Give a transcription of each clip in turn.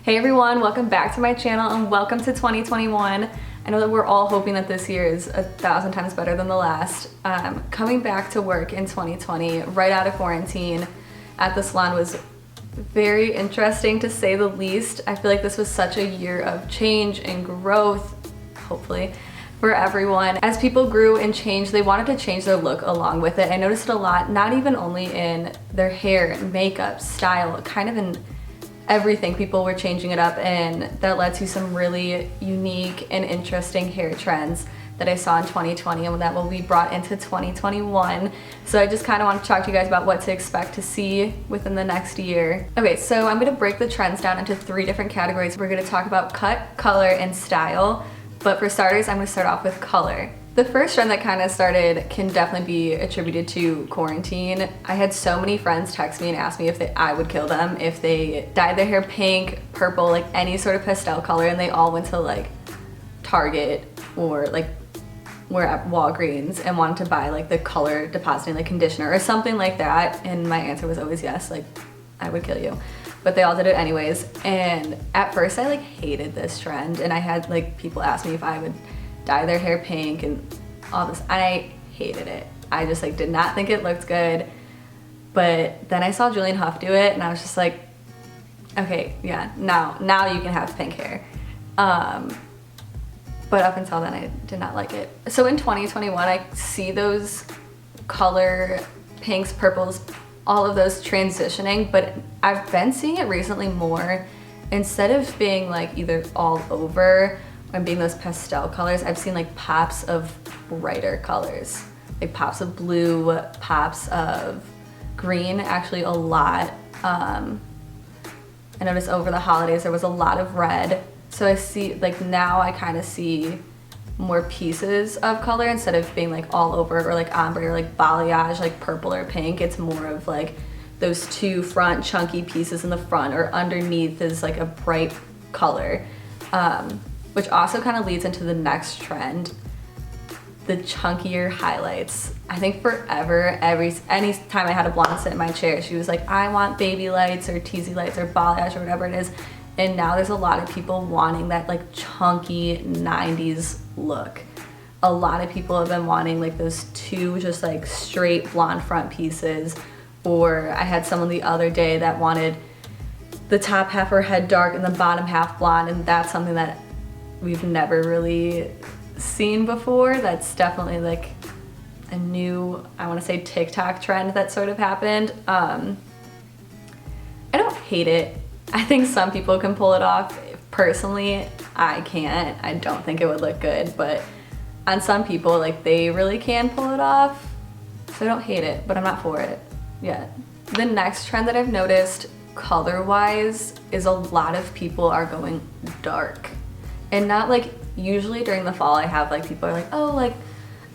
Hey everyone, welcome back to my channel and welcome to 2021. I know that we're all hoping that this year is 1,000 times better than the last. Coming back to work in 2020, right out of quarantine at the salon was very interesting to say the least. I feel like this was such a year of change and growth, hopefully, for everyone. As people grew and changed, they wanted to change their look along with it. I noticed it a lot, not even only in their hair, makeup, style, kind of in everything. People were changing it up, and that led to some really unique and interesting hair trends that I saw in 2020 and that will be brought into 2021. So I just kind of want to talk to you guys about what to expect to see within the next year. Okay, so I'm going to break the trends down into 3 different categories. We're going to talk about cut, color, and style. But for starters, I'm going to start off with color. The first trend that kind of started can definitely be attributed to quarantine. I had so many friends text me and ask me if I would kill them if they dyed their hair pink, purple, like any sort of pastel color, and they all went to like Target or like were at Walgreens and wanted to buy like the color depositing like conditioner or something like that. And my answer was always yes, like I would kill you. But they all did it anyways. And at first I like hated this trend, and I had like people ask me if I would dye their hair pink and all this. I hated it. I just like did not think it looked good. But then I saw Julian Huff do it and I was just like, okay, yeah, now you can have pink hair. But up until then I did not like it. So in 2021 I see those color pinks, purples, all of those transitioning, but I've been seeing it recently more. Instead of being like either all over and being those pastel colors, I've seen like pops of brighter colors, like pops of blue, pops of green, actually a lot. I noticed over the holidays there was a lot of red. So I see like now I kind of see more pieces of color instead of being like all over or like ombre or like balayage, like purple or pink. It's more of like those 2 front chunky pieces in the front, or underneath is like a bright color. Which also kind of leads into the next trend, the chunkier highlights. I think forever, any time I had a blonde sit in my chair, she was like, I want baby lights or teasy lights or balayage or whatever it is. And now there's a lot of people wanting that like chunky 90s look. A lot of people have been wanting like those 2 just like straight blonde front pieces. Or I had someone the other day that wanted the top half of her head dark and the bottom half blonde, and that's something that we've never really seen before. That's definitely like a new, I want to say, TikTok trend that sort of happened. I don't hate it. I think some people can pull it off. Personally, I can't. I don't think it would look good, but on some people, like, they really can pull it off. So I don't hate it, but I'm not for it yet. The next trend that I've noticed color-wise is a lot of people are going dark. And not like, usually during the fall I have like people are like, oh, like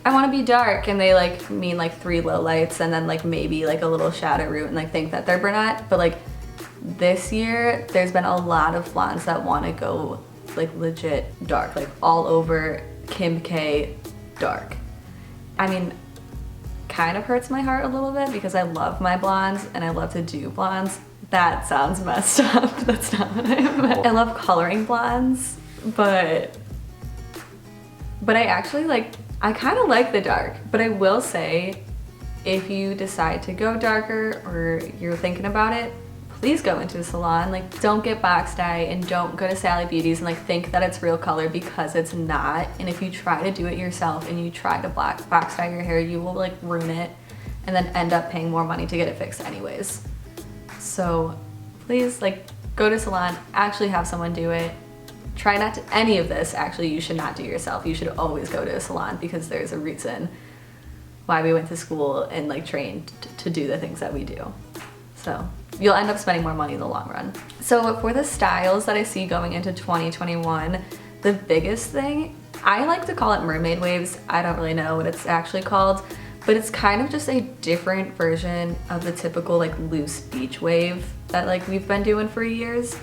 I want to be dark, and they like mean like 3 low lights and then like maybe like a little shadow root and like think that they're brunette. But like this year there's been a lot of blondes that want to go like legit dark, like all over Kim K dark. I mean, kind of hurts my heart a little bit because I love my blondes and I love to do blondes. That sounds messed up. That's not what I meant. I love coloring blondes, but I actually like, I kind of like the dark. But I will say, if you decide to go darker or you're thinking about it, please go into a salon. Like, don't get box dye and don't go to Sally Beauty's and like think that it's real color, because it's not. And if you try to do it yourself and you try to box dye your hair, you will like ruin it and then end up paying more money to get it fixed anyways. So please, like, go to a salon, actually have someone do it. Try not to, any of this actually you should not do yourself. You should always go to a salon, because there's a reason why we went to school and like trained to do the things that we do. So you'll end up spending more money in the long run. So for the styles that I see going into 2021, the biggest thing, I like to call it mermaid waves. I don't really know what it's actually called, but it's kind of just a different version of the typical like loose beach wave that like we've been doing for years.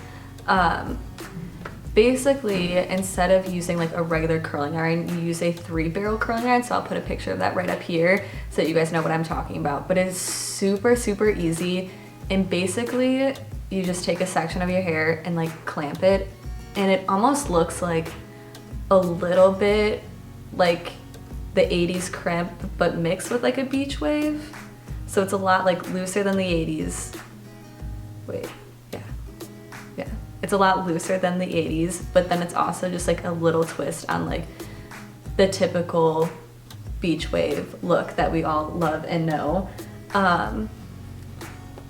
Basically, instead of using like a regular curling iron, you use a 3-barrel curling iron. So I'll put a picture of that right up here so that you guys know what I'm talking about. But it is super, super easy. And basically, you just take a section of your hair and like clamp it, and it almost looks like a little bit like the 80s crimp, but mixed with like a beach wave. So it's a lot like looser than the 80s. Wait, yeah. It's a lot looser than the 80s, but then it's also just like a little twist on like the typical beach wave look that we all love and know.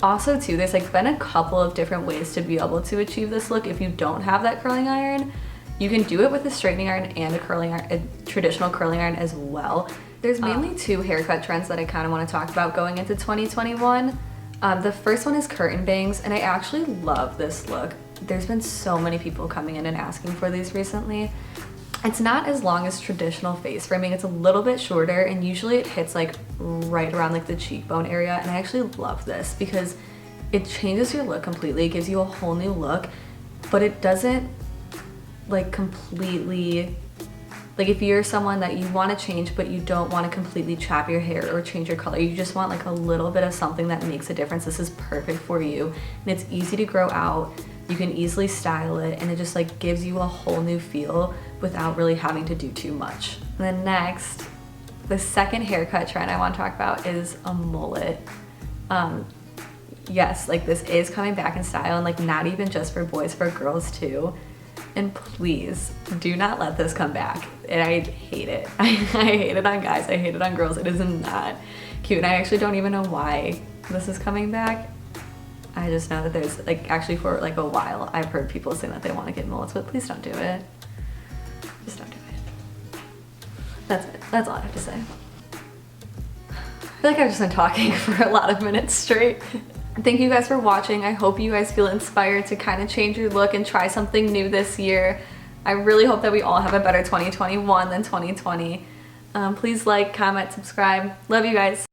Also too, there's like been a couple of different ways to be able to achieve this look if you don't have that curling iron. You can do it with a straightening iron and a curling iron, a traditional curling iron as well. There's mainly two haircut trends that I kind of want to talk about going into 2021. The first one is curtain bangs, and I actually love this look. There's been so many people coming in and asking for these recently. It's not as long as traditional face framing. It's a little bit shorter, and usually it hits like right around like the cheekbone area. And I actually love this because it changes your look completely. It gives you a whole new look, but it doesn't like completely, like if you're someone that you want to change but you don't want to completely chop your hair or change your color, you just want like a little bit of something that makes a difference, this is perfect for you. And it's easy to grow out, you can easily style it, and it just like gives you a whole new feel without really having to do too much. And then next, the second haircut trend I want to talk about is a mullet. Yes, like this is coming back in style, and like not even just for boys, for girls too. And please do not let this come back. And I hate it. I hate it on guys, I hate it on girls. It is not cute, and I actually don't even know why this is coming back. I just know that there's like, actually for like a while, I've heard people saying that they want to get mullets, but please don't do it. Just don't do it. That's it. That's all I have to say. I feel like I've just been talking for a lot of minutes straight. Thank you guys for watching. I hope you guys feel inspired to kind of change your look and try something new this year. I really hope that we all have a better 2021 than 2020. Please like, comment, subscribe. Love you guys.